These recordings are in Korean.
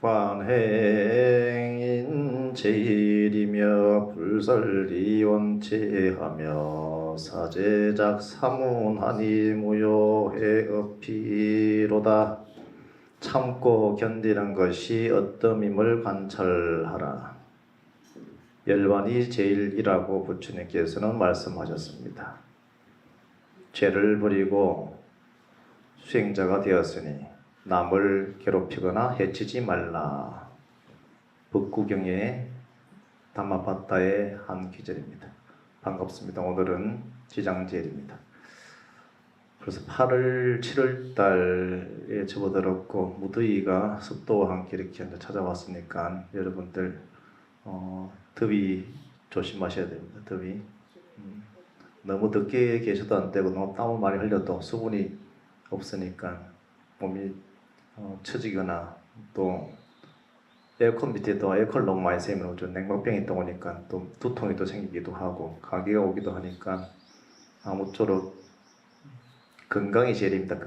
관행인 제일이며 불설이 원체하며 사제작 사문하니 무효해 어피로다. 참고 견디는 것이 어떠임을 관찰하라. 열반이 제일이라고 부처님께서는 말씀하셨습니다. 죄를 버리고 수행자가 되었으니 남을 괴롭히거나 해치지 말라. 법구경의 담마파타의 한 귀절입니다. 반갑습니다. 오늘은 지장제일입니다. 그래서 8월, 7월 달에 접어들었고 무더위가 습도와 함께 이렇게 찾아왔으니까 여러분들 더위 조심하셔야 됩니다. 더위. 너무 덥게 계셔도 안 되고 너무 땀을 많이 흘려도 수분이 없으니까 몸이 처지거나 또 에어컨 밑에 또 에어컨을 너무 많이 쐬면 좀 냉방병이 또 오니까 또 두통이 또 생기기도 하고 감기가 오기도 하니까 아무쪼록 건강이 제일입니다.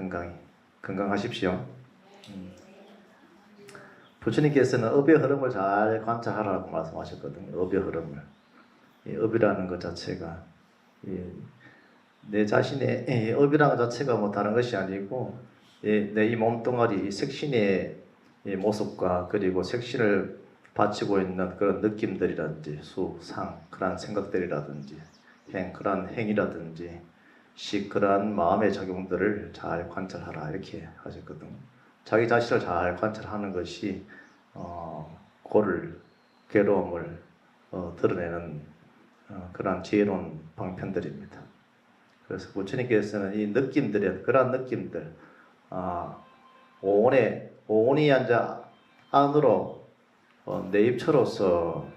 건강하십시오. 부처님께서는 업의 흐름을 잘 관찰하라고 말씀하셨거든요. 업의 흐름을. 이 업이라는 것 자체가 내 자신의 업이라는 것 자체가 뭐 다른 것이 아니고 내 이 몸뚱아리, 이 색신의 모습과 그리고 색신을 바치고 있는 그런 느낌들이라든지 수, 상, 그러한 생각들이라든지 그러한 행위라든지 그러한 마음의 작용들을 잘 관찰하라 이렇게 하셨거든요. 자기 자신을 잘 관찰하는 것이 고를, 괴로움을 드러내는 그러한 지혜로운 방편들입니다. 그래서 부처님께서는 이 느낌들의 그러한 느낌들 오온이 앉아 안으로 내입처로서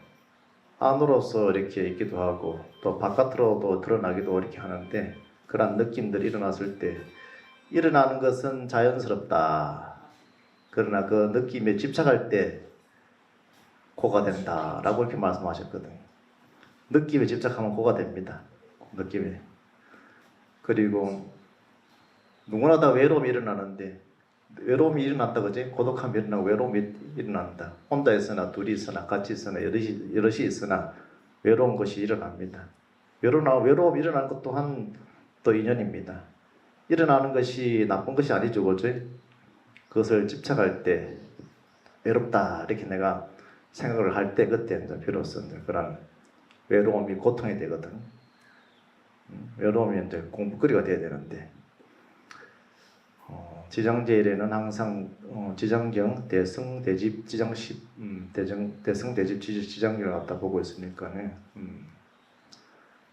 안으로서 이렇게 있기도 하고 또 바깥으로도 드러나기도 이렇게 하는데 그러한 느낌들이 일어났을 때 일어나는 것은 자연스럽다. 그러나 그 느낌에 집착할 때 고가 된다라고 이렇게 말씀하셨거든요. 느낌에 집착하면 고가 됩니다. 느낌에. 그리고 누구나 다 외로움이 일어나는데 외로움이 일어난다 그지? 고독함이 일어나고 외로움이 일어난다. 혼자 있으나 둘이 있으나 같이 있으나 여럿이 있으나 외로운 것이 일어납니다. 외로움이 일어나는 것 또한 또 인연입니다. 일어나는 것이 나쁜 것이 아니죠, 그지? 그것을 집착할 때 외롭다 이렇게 내가 생각을 할 때 그때 이제 비로소 그런 외로움이 고통이 되거든. 외로움이 이제 공부거리가 돼야 되는데 지장제일에는 항상 지장경, 대승, 대집, 지장십, 대승, 대집, 지장경을 갖다 보고 있으니까는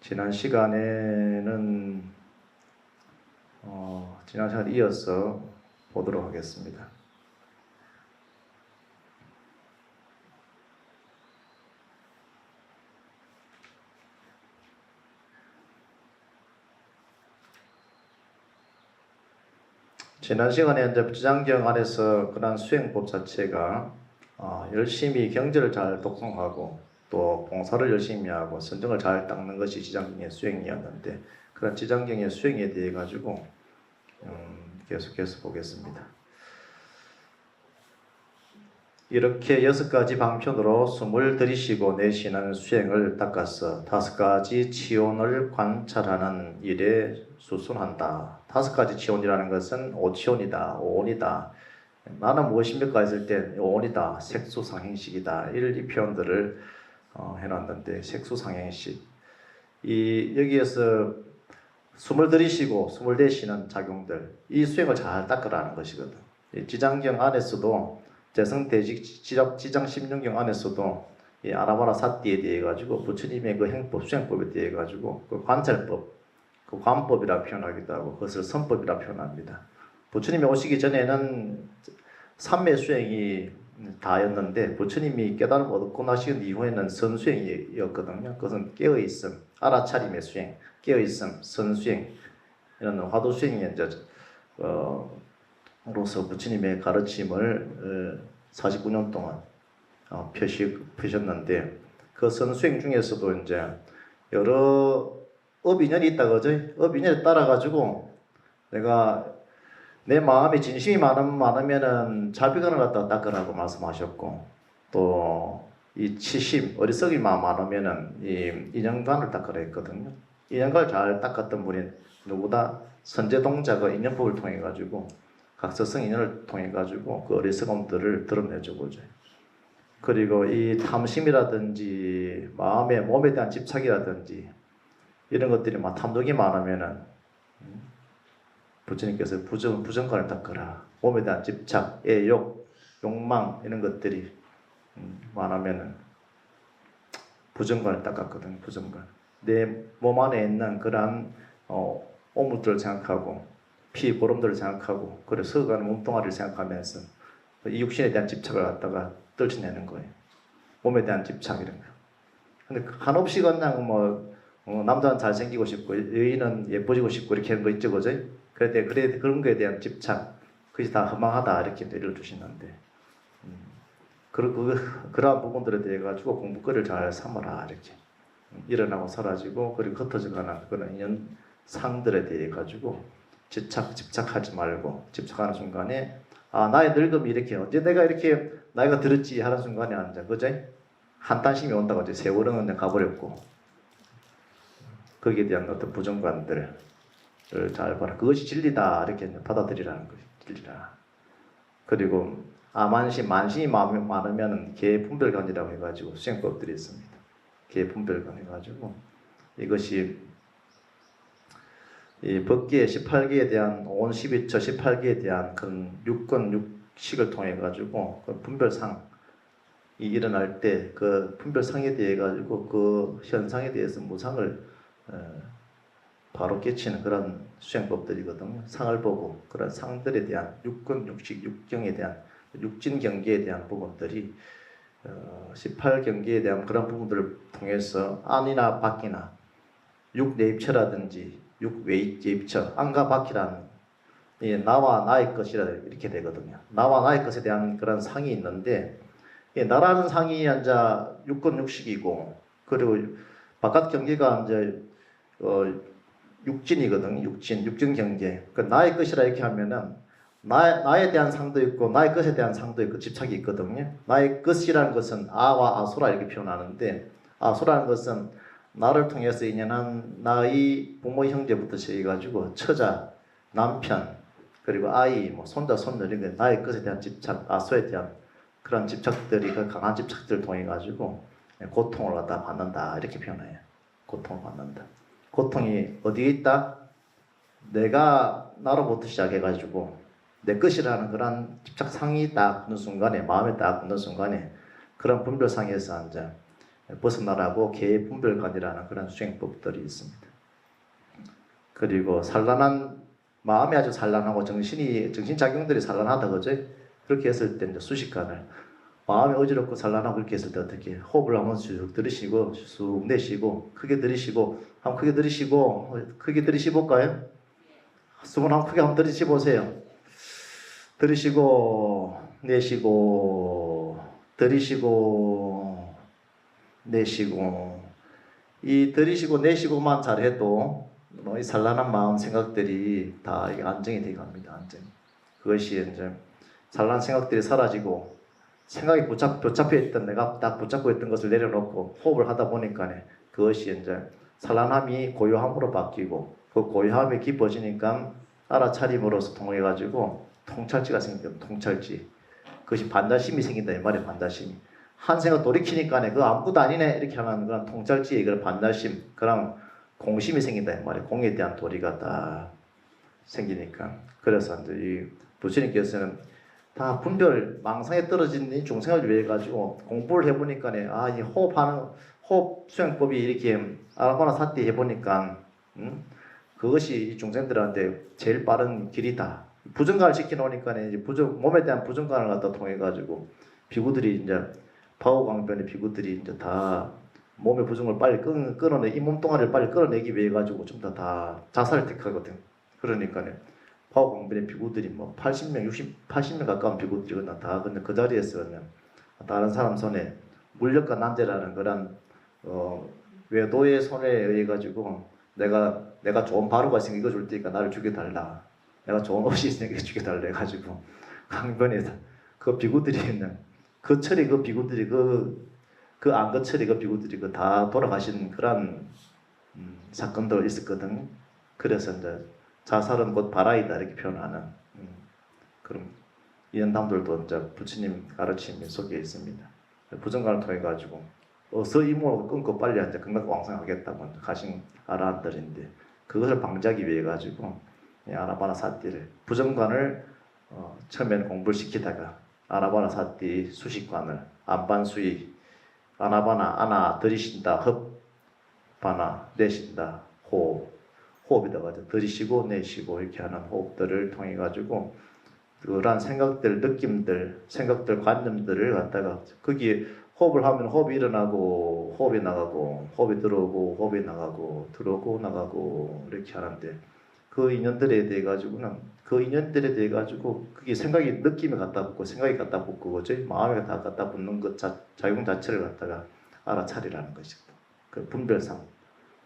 지난 시간에 이어서 보도록 하겠습니다. 지난 시간에 이제 지장경 안에서 그런 수행법 자체가 열심히 경제를 잘 독송하고 또 봉사를 열심히 하고 선정을 잘 닦는 것이 지장경의 수행이었는데 그런 지장경의 수행에 대해 가지고 계속해서 보겠습니다. 이렇게 6가지 방편으로 숨을 들이쉬고 내쉬는 수행을 닦아서 5가지 치온을 관찰하는 일에 수순한다. 5가지 치온이라는 것은 오치온이다, 오온이다. 나는 무엇입니까 했을 때 오온이다, 색수상행식이다. 이 표현들을 해놨는데 색수상행식. 여기에서 숨을 들이쉬고 숨을 내쉬는 작용들, 이 수행을 잘 닦으라는 것이거든. 지장경 안에서도 대승대직 지장 16경 안에서도 이 아라바라 사띠에 대해 가지고 부처님의 그 행법 수행법에 대해 가지고 그 관찰법, 그 관법이라 표현하기도 하고 그것을 선법이라 표현합니다. 부처님이 오시기 전에는 삼매 수행이 다였는데 부처님이 깨달음을 얻고 나신 이후에는 선수행이었거든요. 그것은 깨어있음, 알아차림의 수행, 깨어있음, 선수행 이런 화두수행이 이제 로서 부처님의 가르침을 49년 동안 펴셨는데 그 선수행 중에서도 이제 여러 업인연이 있다 그죠? 업인연에 따라 가지고 내가 내 마음에 진심이 많으면은 자비관을 갖다 닦으라고 말씀하셨고, 또 이 치심, 어리석이 마음 많으면은 이 인연관을 닦으라 했거든요. 인연관을 잘 닦았던 분이 누구다? 선제동자가 인연법을 통해 가지고 각서성 인연을 통해 가지고 그 어리석음들을 드러내주고죠. 그리고 이 탐심이라든지 마음에 몸에 대한 집착이라든지 이런 것들이 막 탐욕이 많으면은 부처님께서 부정관을 닦으라. 몸에 대한 집착, 애욕, 욕망 이런 것들이 많으면은 부정관을 닦았거든요. 부정관. 내 몸 안에 있는 그러한 오물들을 생각하고 피 고름들을 생각하고 그래 서가는 몸뚱아리를 생각하면서 이 육신에 대한 집착을 갖다가 떨쳐내는 거예요. 몸에 대한 집착 이런 거. 근데 한없이 그냥 남자는 잘생기고 싶고 여인은 예뻐지고 싶고 이렇게 하는 거 있죠, 그죠? 그래 그런 거에 대한 집착 그것이 다 허망하다 이렇게 읽어주시는데 그러한 부분들에 대해 가지고 공부거리를 잘 삼아라 이렇게 일어나고 사라지고 그리고 흩어져가는 그런 인연 상들에 대해 가지고 집착하지 말고 집착하는 순간에 아 나의 늙음이 이렇게 언제 내가 이렇게 나이가 들었지 하는 순간에 앉아 그죠? 한탄심이 온다고 이제 세월은 그냥 가버렸고 거기에 대한 어떤 부정관들을 잘 봐라. 그것이 진리다 이렇게 받아들이라는 것이 진리다. 그리고 만심이 많으면 계분별관이라고 해가지고 수행법들이 있습니다. 계분별관 해가지고 이것이 이 법계의 18개에 대한 온 12처 18개에 대한 그런 육권 육식을 통해 가지고 그 분별상이 일어날 때 그 분별상에 대해 가지고 그 현상에 대해서 무상을 바로 깨치는 그런 수행법들이거든요. 상을 보고 그런 상들에 대한 육권 육식 육경에 대한 육진 경계에 대한 부분들이 18경계에 대한 그런 부분들을 통해서 안이나 밖이나 육내입처라든지 육외입처 안과 밖이라는 나와 나의 것이라 이렇게 되거든요. 나와 나의 것에 대한 그런 상이 있는데 나라는 상이 이제 육권 육식이고 그리고 바깥 경계가 이제 육진이거든요. 육진 경계. 그 나의 것이라 이렇게 하면은 나에 대한 상도 있고 나의 것에 대한 상도 있고 집착이 있거든요. 나의 것이라는 것은 아와 아소라 이렇게 표현하는데 아소라는 것은 나를 통해서 인연한 나의 부모 형제부터 시작해가지고 처자, 남편, 그리고 아이, 손자, 손녀 이런 게 나의 것에 대한 집착, 아소에 대한 그런 집착들이 그 강한 집착들을 통해 가지고 고통을 갖다 받는다 이렇게 표현해요. 고통을 받는다. 고통이 어디에 있다? 내가 나로부터 시작해가지고 내 것이라는 그런 집착상이 딱 붙는 순간에 마음에 딱 붙는 순간에 그런 분별상에서 이제 벗어나라고 계분별관이라는 그런 수행법들이 있습니다. 그리고 산란한 마음이 아주 산란하고 정신작용들이 산란하다 그죠? 그렇게 했을 때 이제 수식관을 마음이 어지럽고 산란하고 그렇게 했을 때 어떻게 호흡을 한번 쭉 들이쉬고 쑥 내쉬고 크게 들이쉬고 한번 크게 들이쉬볼까요? 숨을 한번 크게 한번 들이쉬보세요. 들이쉬고 내쉬고 들이쉬고 내쉬고 이 들이쉬고 내쉬고만 잘해도 이 산란한 마음 생각들이 다 이게 안정이 되어 갑니다. 안정. 그것이 이제 산란 생각들이 사라지고 생각이 붙잡혀 있던 내가 딱 붙잡고 있던 것을 내려놓고 호흡을 하다 보니까 그것이 이제 산란함이 고요함으로 바뀌고 그 고요함이 깊어지니까 알아차림으로써 통해 가지고 통찰지가 생깁니다. 통찰지. 그것이 반자심이 생긴다 이 말이에요. 반자심이. 한 생각 돌이키니까 그 아무것도 아니네 이렇게 하는 그런 통찰지의 그런 반자심, 그런 공심이 생긴다 이 말이에요. 공에 대한 도리가 다 생기니까. 그래서 이제 이 부처님께서는 다 분별 망상에 떨어진 이 중생을 위해 가지고 공부를 해보니까 이 호흡 수행법이 이렇게 아라파나 사티 해보니까 그것이 이 중생들한테 제일 빠른 길이다. 부정관을 시켜놓으니까 이제 몸에 대한 부정관을 갖다 통해 가지고 비구들이 이제 바오광변의 비구들이 이제 다 몸의 부정을 빨리 이 몸뚱아리를 빨리 끌어내기 위해 가지고 좀 다 자살을 택하거든. 그러니까 바오광변의 비구들이 80명, 80명 가까운 비구들이 다 근데 그 자리에서 그냥 다른 사람 손에 물력과 난제라는 그런 외도의 손에 의해 가지고 내가 좋은 바로가 있으니까 이거 줄 테니까 나를 죽여달라. 내가 좋은 옷이 있으니까 주게 달래 가지고 강변에 그 비구들이 있는 그 철이 그 비구들이 그 안거철이 그 비구들이 그 다 돌아가신 그런 사건도 있었거든. 그래서 이제 자살은 곧 바라이다 이렇게 표현하는 그런 이연담들도 이제 부처님 가르침이 속에 있습니다. 부정관을 통해 가지고 어서 이목을 끊고 빨리 이제 건강왕성하겠다고 가신 아라한들인데 그것을 방지하기 위해 가지고 아나바나 사띠를 부정관을 처음에는 공부를 시키다가 아나바나 사띠 수식관을 안반수이 아나바나 아나 들이신다 흡 바나 내쉰다 호흡에다가 들이쉬고 내쉬고 이렇게 하는 호흡들을 통해 가지고 그러한 생각들, 느낌들, 생각들, 관념들을 갖다가 거기에 호흡을 하면 호흡이 일어나고 호흡이 나가고 호흡이 들어오고 호흡이 나가고 들어오고 나가고 이렇게 하는데 그 인연들에 대해 가지고는 그 인연들에 대해 가지고 그게 생각이 느낌에 갖다 붙고 생각이 갖다 붙고 그죠? 마음에 다 갖다 붙는 것 작용 자체를 갖다가 알아차리라는 것이고 그 분별상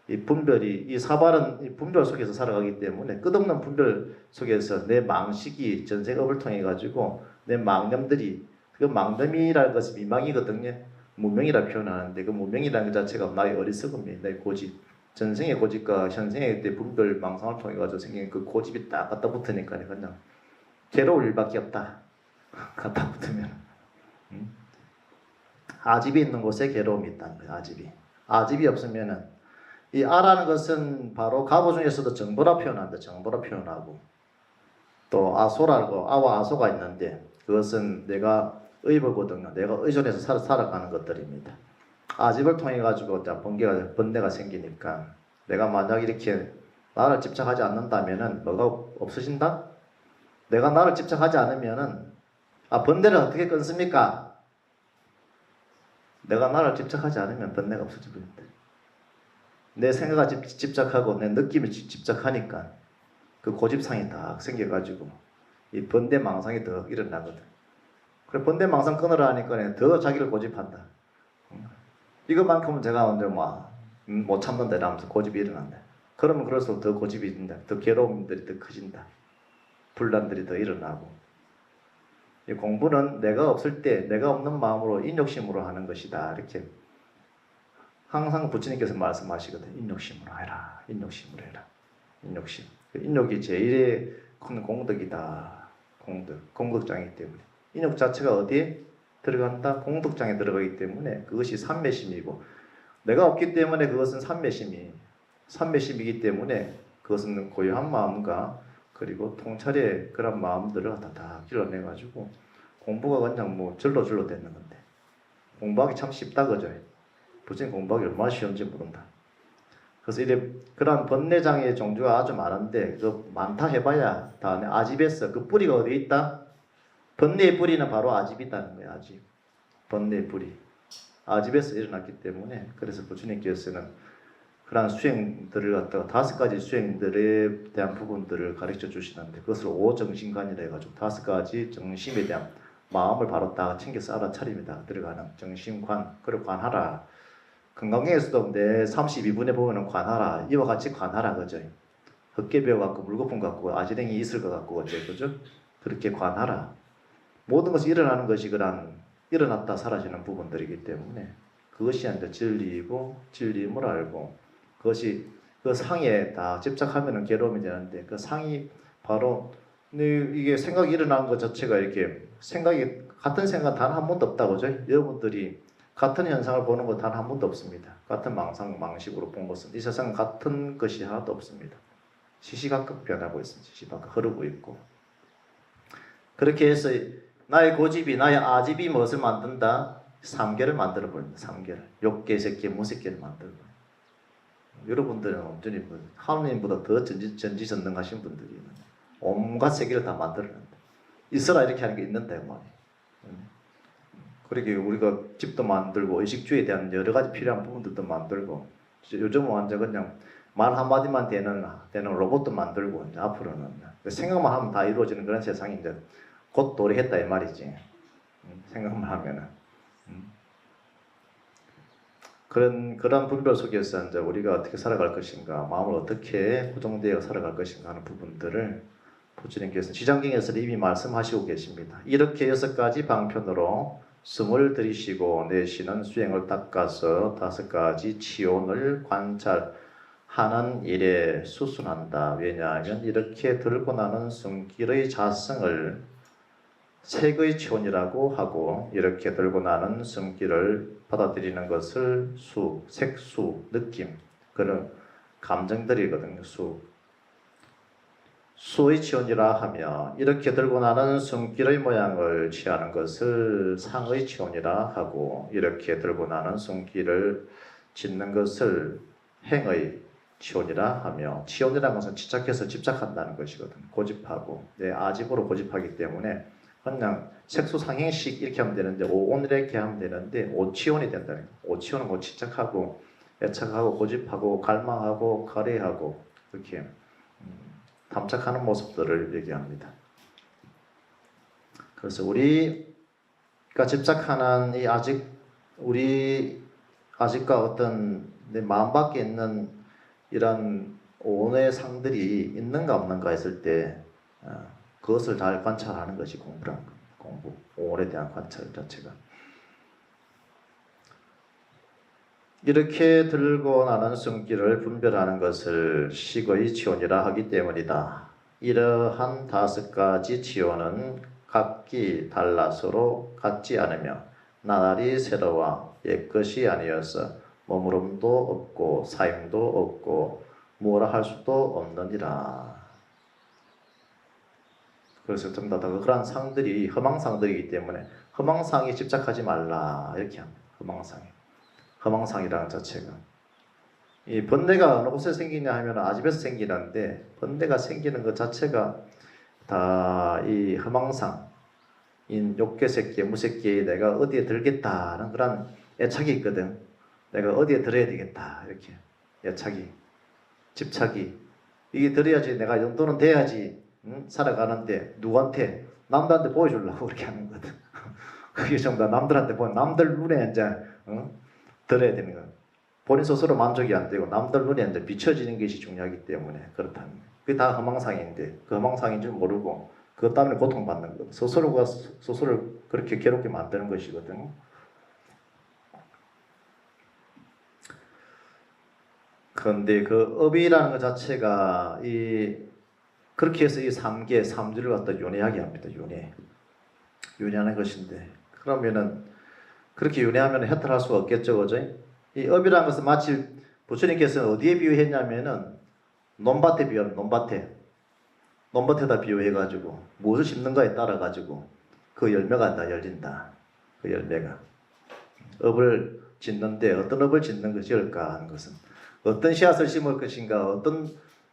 이 분별이 이 사발은 이 분별 속에서 살아가기 때문에 끝없는 분별 속에서 내 망식이 전생업을 통해 가지고 내 망념들이 그 망념이라는 것이 미망이거든요. 무명이라 표현하는데 그 무명이라는 것 자체가 나의 어리석음이 내 고집 전생의 고집과 현생의 때 분별 망상을 통해 가지고 생긴 그 고집이 딱 갖다 붙으니까 그냥 괴로울 일밖에 없다. 갖다 붙으면 아집이 있는 곳에 괴로움이 있다는 거예요. 아집이 없으면은 이 아라는 것은 바로 가보 중에서도 정보라 표현한다. 정보라 표현하고 또 아소라고 아와 아소가 있는데 그것은 내가 의보거든요. 내가 의존해서 살아가는 것들입니다. 아집을 통해 가지고 번뇌가 생기니까 내가 만약 이렇게 나를 집착하지 않는다면은 뭐가 없어진다? 내가 나를 집착하지 않으면은 번뇌를 어떻게 끊습니까? 내가 나를 집착하지 않으면 번뇌가 없어져 버린다. 내 생각에 집착하고 내 느낌에 집착하니까 그 고집상이 딱 생겨가지고 이 번뇌망상이 더 일어나거든. 그래 번뇌망상 끊으라 하니까 더 자기를 고집한다. 이것만큼은 제가 언제 못 참는다 이러면서 고집이 일어난다. 그러면 그럴수록 더 고집이 일어난다. 더 괴로움들이 더 커진다. 분란들이 더 일어나고 이 공부는 내가 없을 때 내가 없는 마음으로 인욕심으로 하는 것이다. 이렇게 항상 부처님께서 말씀하시거든. 인욕심으로 해라. 인욕심으로 해라. 인욕심. 인욕이 제일의 큰 공덕이다. 공덕장이기 때문에. 인욕 자체가 어디에 들어간다? 공덕장에 들어가기 때문에 그것이 삼매심이고 내가 없기 때문에 그것은 삼매심이기 때문에 그것은 고요한 마음과 그리고 통찰의 그런 마음들을 다 길러내가지고 공부가 그냥 절로 되는 건데 공부하기 참 쉽다 그죠? 부처님 공부하기 얼마나 쉬운지 모른다. 그래서 그런 번뇌장애의 종류가 아주 많은데 그 많다 해봐야 다 아집에서 그 뿌리가 어디에 있다? 번뇌의 뿌리는 바로 아집이 있다는 거예요. 아집. 번뇌의 뿌리. 아집에서 일어났기 때문에 그래서 부처님께서는 그러한 수행들을 갖다가 5가지 수행들에 대한 부분들을 가르쳐 주시는데 그것을 오정신관이라 해가지고 5가지 정심에 대한 마음을 바로 다 챙겨서 알아차립니다. 들어가는 정심관, 그리고 관하라. 건강경에서도 내 32분에 보면은 관하라. 이와 같이 관하라 그죠? 헛개벼 같고 물거품 같고 아지랭이 있을 것 같고 그죠? 그렇게 관하라. 모든 것이 일어나는 것이 그런 일어났다 사라지는 부분들이기 때문에 그것이 이제 진리이고 진리임을 알고 그것이 그 상에 다 집착하면은 괴로움이 되는데 그 상이 바로 이게 생각이 일어나는 것 자체가 이렇게 생각이 같은 생각 단 한 번도 없다고 그죠? 여러분들이 같은 현상을 보는 것 단 한 번도 없습니다. 같은 망식으로 본 것은 이 세상 같은 것이 하나도 없습니다. 시시각각 변하고 있습니다. 시시각각 흐르고 있고 그렇게 해서 나의 고집이 나의 아집이 무엇을 만든다? 삼계를 만들어 버립니다. 삼계를 욕계, 색계, 무색계를 만들어 버립니다. 여러분들은 온전히 하느님보다 더 전지전능하신 분들이 온갖 세계를 다 만들어낸다. 있어라 이렇게 하는 게 있는데 말이에요. 그렇게 우리가 집도 만들고 의식주에 대한 여러 가지 필요한 부분들도 만들고 요즘은 완전 그냥 말 한마디만 되는 로봇도 만들고 이제 앞으로는 생각만 하면 다 이루어지는 그런 세상이 이제 곧 도래했다 이 말이지. 생각만 하면은 그런 분별 속에서 이제 우리가 어떻게 살아갈 것인가, 마음을 어떻게 고정되어 살아갈 것인가 하는 부분들을 부처님께서 지장경에서 이미 말씀하시고 계십니다. 이렇게 6가지 방편으로 숨을 들이쉬고 내쉬는 수행을 닦아서 5가지 치온을 관찰하는 일에 수순한다. 왜냐하면 이렇게 들고 나는 숨길의 자성을 색의 치온이라고 하고, 이렇게 들고 나는 숨길을 받아들이는 것을 수, 색수, 느낌, 그런 감정들이거든요. 수의 치온이라 하며, 이렇게 들고 나는 숨길의 모양을 취하는 것을 상의 치온이라 하고, 이렇게 들고 나는 숨길을 짓는 것을 행의 치온이라 하며, 치온이라는 것은 집착해서 집착한다는 것이거든. 고집하고 내 아집으로 고집하기 때문에 그냥 색수상행식 이렇게 하면 되는데, 오온 이렇게 하면 되는데 오치온이 된다는 거예요. 오치온은 뭐 집착하고 애착하고 고집하고 갈망하고 거래하고 이렇게 탐착하는 모습들을 얘기합니다. 그래서 우리가 집착하는 이 우리 아직과 어떤 내 마음 밖에 있는 이런 오온의 상들이 있는가 없는가 했을 때 그것을 잘 관찰하는 것이 공부라는 겁니다. 공부, 오온에 대한 관찰 자체가. 이렇게 들고 나는 숨길을 분별하는 것을 식의 치온이라 하기 때문이다. 이러한 5가지 치온은 각기 달라서로 같지 않으며 나날이 새로와 옛것이 아니어서 머무름도 없고 사임도 없고 뭐라 할 수도 없느니라. 그래서 전부 다 그러한 상들이 허망상들이기 때문에 허망상에 집착하지 말라 이렇게 합니다. 허망상이라는 자체가, 이 번뇌가 어느 곳에 생기냐 하면 아집에서 생기는데, 번뇌가 생기는 것 자체가 다 이 허망상, 이 욕계색계, 무색계에 내가 어디에 들겠다는 그런 애착이 있거든. 내가 어디에 들어야 되겠다 이렇게 애착이, 집착이, 이게 들어야지 내가 이 정도는 돼야지 살아가는데, 누구한테? 남들한테 보여주려고 그렇게 하는 거거든. 그게 전부 다 남들한테 남들 눈에 이제 들어야 되는 거예요. 본인 스스로 만족이 안 되고 남들 눈에 이제 비춰지는 것이 중요하기 때문에 그렇다는 거예요. 그게 다 허망상인데, 그 허망상인 줄 모르고 그것 때문에 고통받는 거예요. 스스로가 스스로를 그렇게 괴롭게 만드는 것이거든요. 그런데 그 업이라는 것 자체가 그렇게 해서 이 3계, 3주를 갖다 윤회하게 합니다. 윤회하는 것인데, 그러면은 그렇게 윤회하면 해탈할 수가 없겠죠, 그죠? 이 업이라는 것은 마치 부처님께서는 어디에 비유했냐면은 논밭에 비유하면 논밭에다 비유해가지고 무엇을 심는가에 따라가지고 그 열매가 다 열린다. 그 열매가. 업을 짓는데 어떤 업을 짓는 것일까 하는 것은, 어떤 씨앗을 심을 것인가, 어떤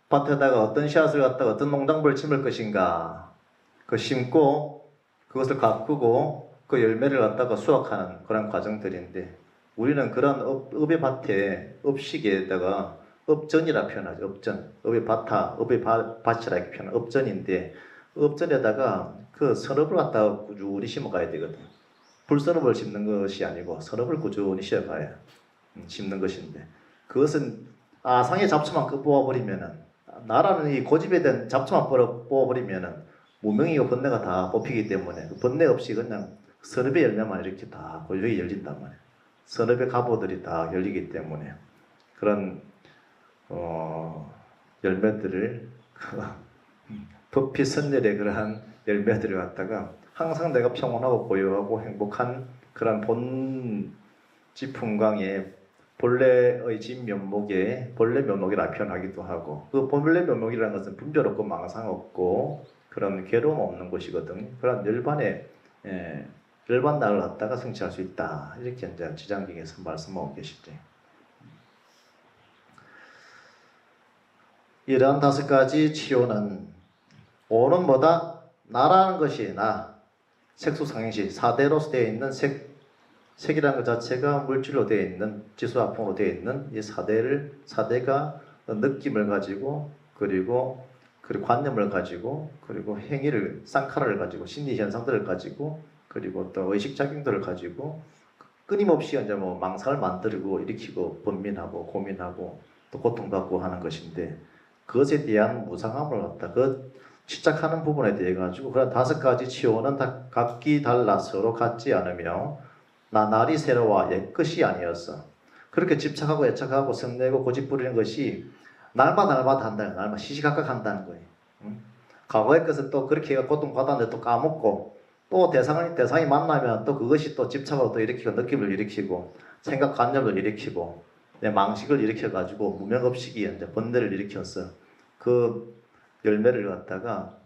밭에다가 어떤 씨앗을 갖다가 어떤 농장물을 심을 것인가, 그 심고 그것을 가꾸고 그 열매를 갖다가 수확하는 그런 과정들인데, 우리는 그런 업의 밭에 업식에다가 업전이라 표현하죠. 업전, 업의 밭이라 이렇게 표현, 업전인데, 업전에다가 그 선업을 갖다가 꾸준히 심어가야 되거든. 불선업을 심는 것이 아니고 선업을 꾸준히 심어가야 심는 것인데, 그것은 아상의 잡초만 뽑아버리면은, 나라는 이 고집에 대한 잡초만 뽑아버리면은 무명이고 번뇌가 다 뽑히기 때문에 그 번뇌 없이 그냥 선업의 열매만 이렇게 다 고요히 열린단 말이에요. 선업의 갑오들이 다 열리기 때문에 그런 열매들을 부피 선열의 그러한 열매들을 갖다가 항상 내가 평온하고 고요하고 행복한 그런 본지 풍광의 본래의 진면목에 본래 면목이라 표현하기도 하고, 그 본래 면목이라는 것은 분별 없고 망상 없고 그런 괴로움 없는 곳이거든. 그런 열반 나를 갖다가 성취할 수 있다. 이렇게 이제 지장경에서 말씀하고 계시죠. 이러한 5가지 치유는, 오는 뭐다? 나라는 것이 색수상행시 4대로서 되어 있는 색이라는 것 자체가 물질로 되어 있는, 지수화풍으로 되어 있는 이 4대가 느낌을 가지고, 그리고 관념을 가지고, 그리고 행위를, 쌍카라를 가지고, 심리 현상들을 가지고, 그리고 또 의식작용들을 가지고 끊임없이 이제 뭐 망상을 만들고 일으키고 번민하고 고민하고 또 고통받고 하는 것인데, 그것에 대한 무상함을 갖다, 그 시작하는 부분에 대해 가지고 그런 5가지 치호는 다 각기 달라 서로 같지 않으며 나날이 새로와 옛것이 아니었어. 그렇게 집착하고 애착하고 성내고 고집 부리는 것이 날마다 한다는 거야. 날마다 시시각각 한다는 거예요. 응? 과거의 것은 또 그렇게 고통받았는데 또 까먹고 또 대상이 만나면 또 그것이 또 집착을 또 일으키고 느낌을 일으키고 생각관념을 일으키고 내 망식을 일으켜가지고 무명업식이 이제 번뇌를 일으켰어. 그 열매를 갖다가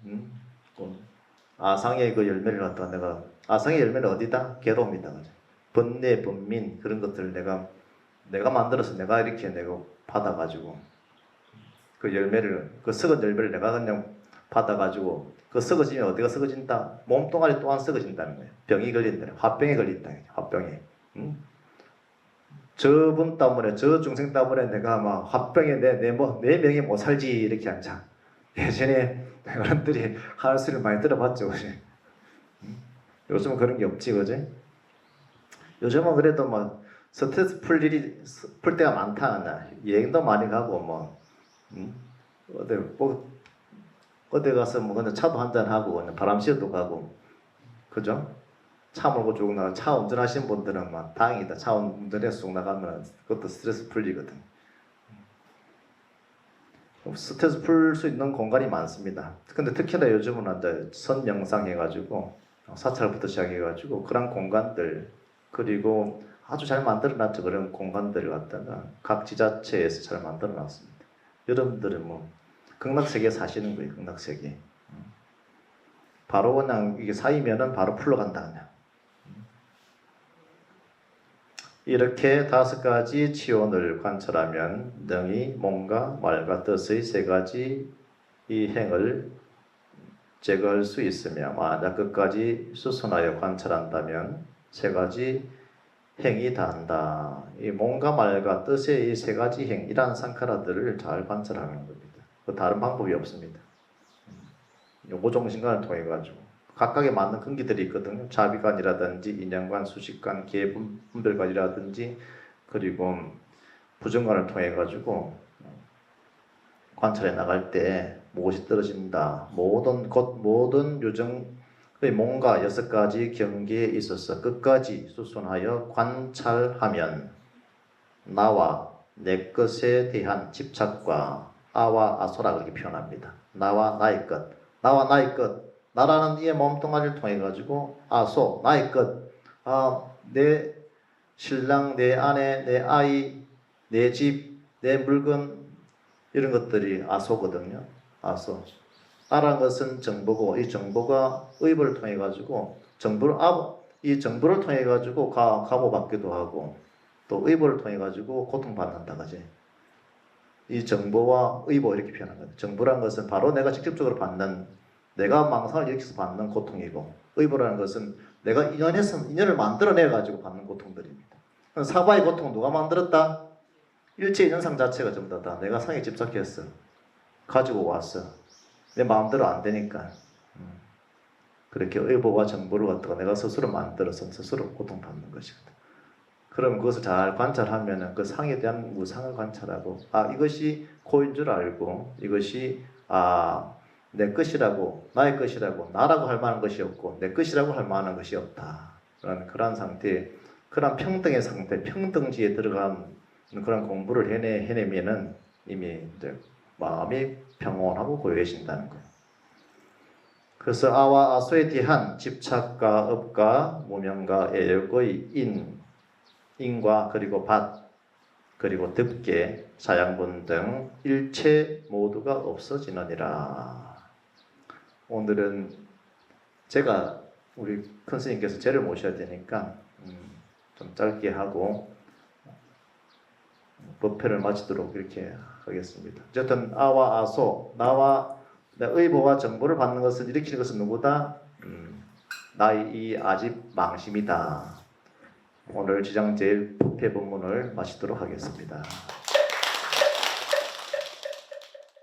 아상의 그 열매를 갖다가 내가 아상의 열매는 어디다? 괴로움이다. 번뇌, 번민 그런 것들을 내가 만들어서 내가 이렇게 내가 받아가지고 그 열매를 그 썩은 열매를 내가 그냥 받아가지고 그 썩어지면 어디가 썩어진다? 몸뚱아리 또한 썩어진다는 거예요. 병이 걸린다. 화병에 걸린다. 화병에. 저분 때문에 저 중생 때문에 내가 막 화병에 내 명이 못 살지 이렇게 앉아. 예전에 어른들이 하는 소리를 많이 들어봤죠. 그지? 요즘은 그런 게 없지, 그지? 요즘은 그래도 뭐 스트레스 풀 때가 많다. 여행도 많이 가고 뭐 어디 가서 뭐 근데 차도 한잔 하고 바람 쐬도 가고, 그죠? 차 몰고 쭉 나가 차 운전하시는 분들은 막 다행이다. 차 운전해서 쭉 나가면 그것도 스트레스 풀리거든. 스트레스 풀 수 있는 공간이 많습니다. 근데 특히나 요즘은 이제 선명상 해가지고 사찰부터 시작해가지고 그런 공간들 그리고 아주 잘 만들어놨죠. 그런 공간들을 갖다가 각 지자체에서 잘 만들어놨습니다. 여러분들은 뭐 극락세계 사시는 거예요. 극락세계. 바로 그냥 이게 쌓이면은 바로 풀러간다 그냥. 이렇게 5가지 치원을 관찰하면 능히 몸과 말과 뜻의 3가지 이 행을 제거할 수 있으며 만약 끝까지 수선하여 관찰한다면 3가지 행이 다한다. 이 몸과 말과 뜻의 이 3가지 행, 이러한 상카라들을 잘 관찰하는 겁니다. 다른 방법이 없습니다. 오종신관을 통해 가지고 각각에 맞는 근기들이 있거든요. 자비관이라든지 인연관, 수식관, 계분별관이라든지 그리고 부정관을 통해 가지고 관찰해 나갈 때 무엇이 떨어진다. 모든 요정의 몸과 6가지 경계에 있어서 끝까지 수순하여 관찰하면 나와 내 것에 대한 집착과 아와 아소라 그렇게 표현합니다. 나와 나의 것, 나와 나의 것, 나라는 이의 몸뚱아리를 통해 가지고 아소, 나의 것, 내 신랑, 내 아내, 내 아이, 내 집, 내 물건 이런 것들이 아소거든요. 아소. 아라는 것은 정보고 이 정보가 의보를 통해 가지고 이 정보를 통해 가지고 감호받기도 하고 또 의보를 통해 가지고 고통받는다 그지. 이 정보와 의보 이렇게 표현한 거예요. 정보라는 것은 바로 내가 직접적으로 받는 내가 망상을 일으켜서 받는 고통이고 의보라는 것은 내가 인연을 만들어내 가지고 받는 고통들입니다. 사바의 고통 누가 만들었다? 일체 인연상 자체가 전부 다 내가 상에 집착했어. 가지고 왔어. 내 마음대로 안 되니까. 그렇게 의보와 정보를 갖다가 내가 스스로 만들어서 스스로 고통받는 것이거든. 그럼 그것을 잘 관찰하면 그 상에 대한 무상을 관찰하고 이것이 코인 줄 알고 이것이 내 것이라고 나의 것이라고 나라고 할 만한 것이 없고 내 것이라고 할 만한 것이 없다. 그런 상태, 그런 평등의 상태, 평등지에 들어간 그런 공부를 해내면은 이미 이제 마음이 평온하고 고요해진다는 거예요. 그래서 아와 아소에 대한 집착과 업과 무명과 애욕의 인과 그리고 밭 그리고 득계 사양분 등 일체 모두가 없어지느니라. 오늘은 제가 우리 큰 스님께서 제를 모셔야 되니까 좀 짧게 하고 법회를 마치도록 이렇게 하겠습니다. 어쨌든 아와 아소, 나와 내 의보와 정보를 받는 것을 일으키는 것은 누구다? 나의 이 아집 망심이다. 오늘 지장 제일 법회 본문을 마치도록 하겠습니다.